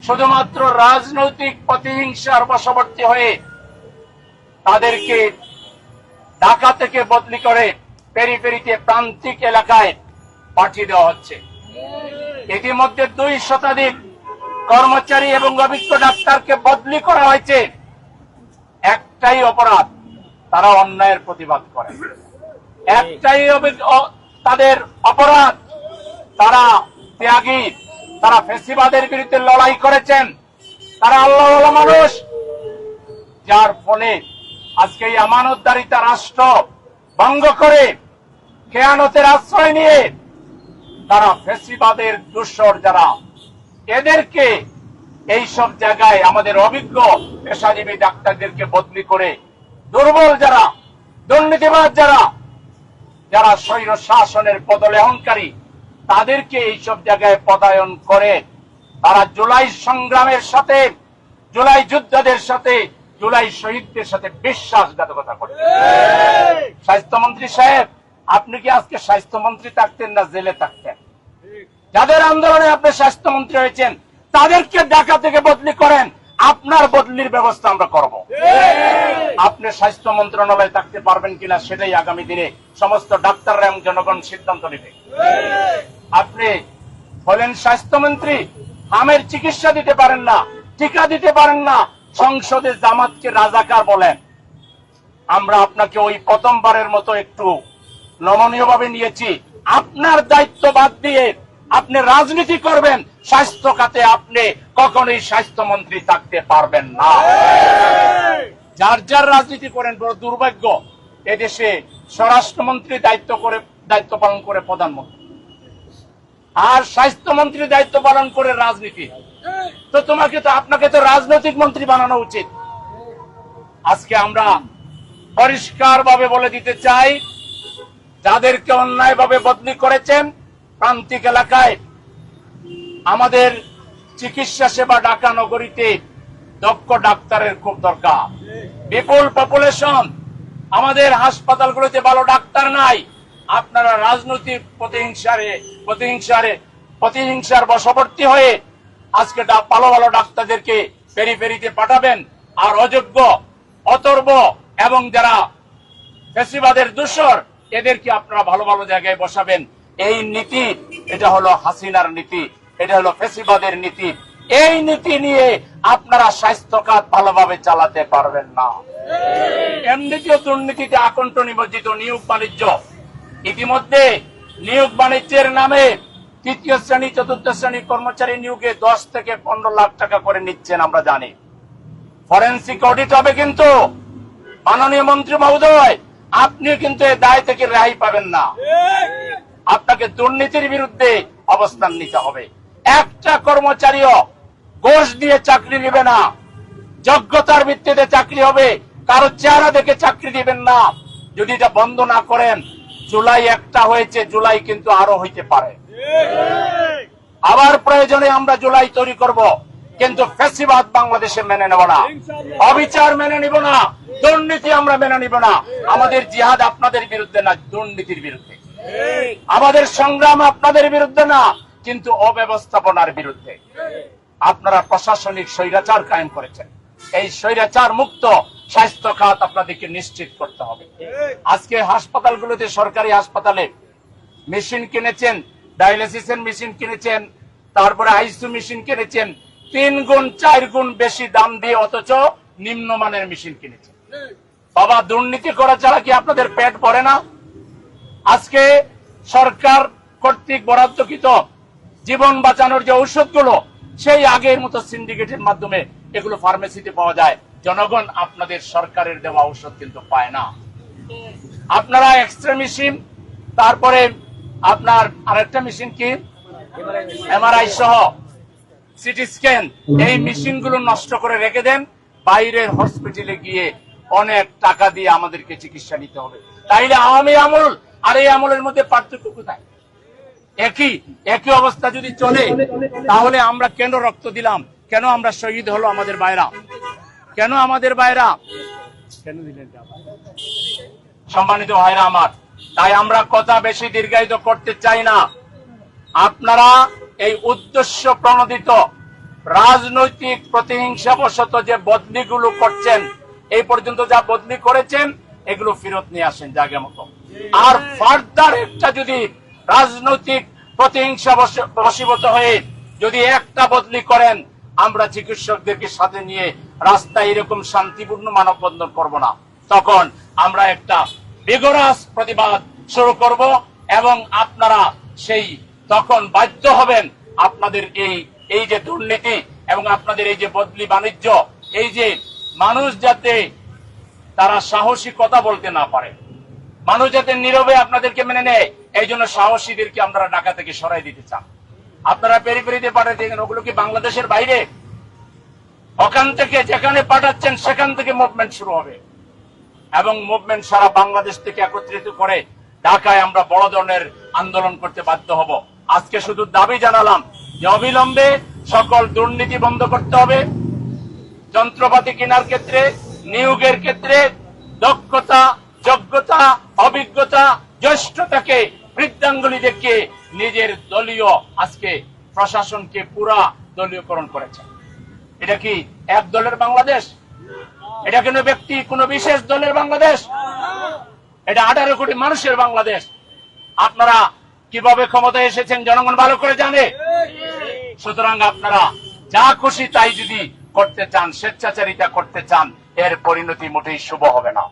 শুধুমাত্র রাজনৈতিক প্রতিহিংসার বশবর্তী হয়ে তাদেরকে ঢাকা থেকে বদলি করে পেরিফেরিতে প্রান্তিক এলাকায় পাঠিয়ে দেওয়া হচ্ছে। ইতিমধ্যে 2 শতাধিক কর্মচারী এবং অভিজ্ঞ ডাক্তারকে বদলি করা হয়েছে। একটাই অপরাধ, তারা অন্যায়ের প্রতিবাদ করে। একটাই তাদের অপরাধ, তারা ত্যাগী, তারা ফ্যাসিবাদের বিরুদ্ধে লড়াই করেছেন, তারা আল্লাহওয়ালা মানুষ। যার ফলে আজকে এই আমানতদারিতা রাষ্ট্র ভঙ্গ করে খেয়ানতের আশ্রয় নিয়ে তারা ফ্যাসিবাদের দূষর যারা, এদেরকে এই সব জায়গায় আমাদের অভিজ্ঞ পেশাজীবী ডাক্তারদেরকে বদলি করে দুর্বল যারা, দুর্নীতিবাদ যারা, যারা স্বৈর শাসনের পদলেহনকারী, তাদেরকে এইসব জায়গায় পদায়ন করে তারা জুলাই সংগ্রামের সাথে, জুলাই যোদ্ধাদের সাথে, জুলাই শহীদদের সাথে বিশ্বাসঘাতকতা করে। স্বাস্থ্যমন্ত্রী সাহেব, আপনি কি আজকে স্বাস্থ্যমন্ত্রী থাকতেন না জেলে থাকতেন? যাদের আন্দোলনে আপনি স্বাস্থ্যমন্ত্রী হয়েছেন তাদেরকে ঢাকা থেকে বদলি করেন, আপনার বদলির ব্যবস্থা আমরা করব। আপনি স্বাস্থ্য মন্ত্রণালয়ে থাকতে পারবেন কিনা সেটাই আগামী দিনে সমস্ত ডাক্তাররা এবং জনগণ সিদ্ধান্ত নেবে। আপনি হলেন স্বাস্থ্যমন্ত্রী, হামের চিকিৎসা দিতে পারেন না, টিকা দিতে পারেন না, সংসদে জামাতকে রাজাকার বলেন। আমরা আপনাকে ওই প্রথমবারের মতো একটু নমনীয় ভাবে নিয়েছি। আপনার দায়িত্ব বাদ দিয়ে আপনি রাজনীতি করবেন, স্বাস্থ্য খাতে আপনি কখনোই স্বাস্থ্যমন্ত্রী থাকতে পারবেন না। যার যার রাজনীতি করেন, বড় দুর্ভাগ্য এদেশে স্বরাষ্ট্রমন্ত্রী দায়িত্ব পালন করে প্রধানমন্ত্রী, আর স্বাস্থ্যমন্ত্রী দায়িত্ব পালন করে রাজনীতি। তো আপনাকে তো রাজনৈতিক মন্ত্রী বানানো উচিত। আজকে আমরা পরিষ্কার ভাবে বলে দিতে চাই, যাদেরকে অন্যায়ভাবে বদলি করেছেন প্রান্তিক এলাকায়, আমাদের চিকিৎসা সেবা ঢাকা নগরীতে দক্ষ ডাক্তারের খুব দরকার। বিপুল পপুলেশন, আমাদের হাসপাতালগুলোতে ভালো ডাক্তার নাই। আপনারা রাজনৈতিক প্রতিহিংসার বশবর্তী হয়ে আজকে ভালো ভালো ডাক্তারদেরকে পেরিফেরিতে পাঠাবেন, আর অযোগ্য, অতর্ব এবং যারা ফ্যাসিবাদের দূষর এদেরকে আপনারা ভালো ভালো জায়গায় বসাবেন। এই নীতি, এটা হলো হাসিনার নীতি, এটা হলো ফ্যাসিবাদের নীতি। এই নীতি নিয়ে আপনারা স্বাস্থ্য খাত ভালোভাবে চালাতে পারবেন না। এমনিতেও দুর্নীতিতে আকণ্ঠ নিমজ্জিত নিয়োগ বাণিজ্য। ইতিমধ্যে নিয়োগ বাণিজ্যের নামে 3য় শ্রেণী 4র্থ শ্রেণী কর্মচারী নিয়োগে 10 থেকে 15 লাখ টাকা করে নিচ্ছেন, আমরা জানি। ফরেনসিক অডিট হবে, কিন্তু মাননীয় মন্ত্রী মহোদয়, আপনি কিন্তু এই দায় থেকে রেহাই পাবেন না। আপনাকে দুর্নীতির বিরুদ্ধে অবস্থান নিতে হবে। একটা কর্মচারীও ঘুষ দিয়ে চাকরি নেবে না, যোগ্যতার ভিত্তিতে চাকরি হবে, কারো চেহারা দেখে চাকরি দিবেন না। যদি এটা বন্ধ না করেন, জুলাই 1টা হয়েছে, জুলাই কিন্তু আরো হইতে পারে। আবার প্রয়োজনে আমরা জুলাই তৈরি করব, কিন্তু ফ্যাসিবাদ বাংলাদেশে মেনে নেব না, অবিচার মেনে নিব না, দুর্নীতি আমরা মেনে নিব না। আমাদের জিহাদ আপনাদের বিরুদ্ধে না, দুর্নীতির বিরুদ্ধে। আমাদের সংগ্রাম আপনাদের বিরুদ্ধে না, কিন্তু অব্যবস্থাপনার বিরুদ্ধে। আপনারা প্রশাসনিক স্বৈরাচার কায়েম করেছেন, এই স্বৈরাচার মুক্ত স্বাস্থ্য খাত আপনাদেরকে নিশ্চিত করতে হবে। আজকে হাসপাতালগুলোতে, সরকারি হাসপাতালে মেশিন কিনেছেন, ডায়ালিসিসের মেশিন কিনেছেন, তারপরে আইসিইউ মেশিন কিনেছেন 3 গুণ 4 গুণ বেশি দাম দিয়ে, অথচ নিম্নমানের মেশিন কিনেছেন। বাবা, দুর্নীতি করা ছাড়া কি আপনাদের পেট ভরে না? আজকে সরকার কর্তৃক বরাদ্দকৃত জীবন বাঁচানোর যে ঔষধগুলো, সেই আগের মতো সিন্ডিকেটের মাধ্যমে এগুলো ফার্মেসিতে পাওয়া যায়। জনগণ আপনাদের সরকারের দেওয়া ঔষধ কিন্তু পায় না। আপনারা এক্সরে মেশিন, তারপরে আপনার আরেকটা মেশিন কি, এমআরআই সহ সিটি স্ক্যান, এই মেশিনগুলো নষ্ট করে রেখে দেন, বাইরের হসপিটালে গিয়ে অনেক টাকা দিয়ে আমাদেরকে চিকিৎসা নিতে হবে। তাইলে আওয়ামী আমল আর এই আমলের মধ্যে পার্থক্য কোথায়? একই অবস্থা যদি চলে, তাহলে আমরা কেন রক্ত দিলাম, কেন আমরা শহীদ হলো আমাদের ভাইরা, কেন আমাদের ভাইরা কেন দিলেন? সম্মানিত ভাইরা আমার, তাই আমরা কথা বেশি দীর্ঘায়িত করতে চাই না। আপনারা এই উদ্দেশ্য প্রণোদিত রাজনৈতিক প্রতিহিংসাবশত যে বদলিগুলো করছেন, এই পর্যন্ত যা বদলি করেছেন এগুলো ফেরত নিয়ে আসেন জায়গা মতো। আর ফার্দার একটা যদি রাজনৈতিক প্রতিহিংসা বশীভূত হয়ে যদি একটা বদলি করেন, আমরা চিকিৎসকদেরকে সাথে নিয়ে রাস্তায় এরকম শান্তিপূর্ণ মানববন্ধন করব না। তখন আমরা একটা বিগরাস প্রতিবাদ শুরু করব এবং আপনারা সেই তখন বাধ্য হবেন আপনাদের এই যে দুর্নীতি এবং আপনাদের এই যে বদলি বাণিজ্য, এই যে মানুষ যাতে তারা সাহসী কথা বলতে না পারে, মানুষ যাতে নীরবে আপনাদেরকে মেনে নেয়, এই জন্য সাহসীদেরকে আমরা ঢাকা থেকে সরাই দিতে চান। আপনারা পেরিফেরিতে পাঠাচ্ছেন, ওগুলো কি বাংলাদেশের বাইরে? ওখান থেকে যেখানে পাঠাচ্ছেন সেখান থেকে মুভমেন্ট শুরু হবে এবং মুভমেন্ট সারা বাংলাদেশ থেকে একত্রিত করে ঢাকায় আমরা বড় ধরনের আন্দোলন করতে বাধ্য হব। আজকে শুধু দাবি জানালাম যে অবিলম্বে সকল দুর্নীতি বন্ধ করতে হবে, যন্ত্রপাতি কেনার ক্ষেত্রে, নিয়োগের ক্ষেত্রে দক্ষতা, যোগ্যতা, অভিজ্ঞতা, জ্যেষ্ঠতাকে বৃদ্ধাঙ্গুলি দেখিয়ে নিজের দলীয় আজকে প্রশাসনকে পুরা দলীয়করণ করেছে। এটা কি এক দলের বাংলাদেশ? এটা কোনো ব্যক্তি, কোনো বিশেষ দলের বাংলাদেশ? এটা 18 কোটি মানুষের বাংলাদেশ। আপনারা কিভাবে ক্ষমতায় এসেছেন জনগণ ভালো করে জানে। সুতরাং আপনারা যা খুশি তাই যদি করতে চান, স্বেচ্ছাচারিতা করতে চান, এর পরিণতি মোটেই শুভ হবে না।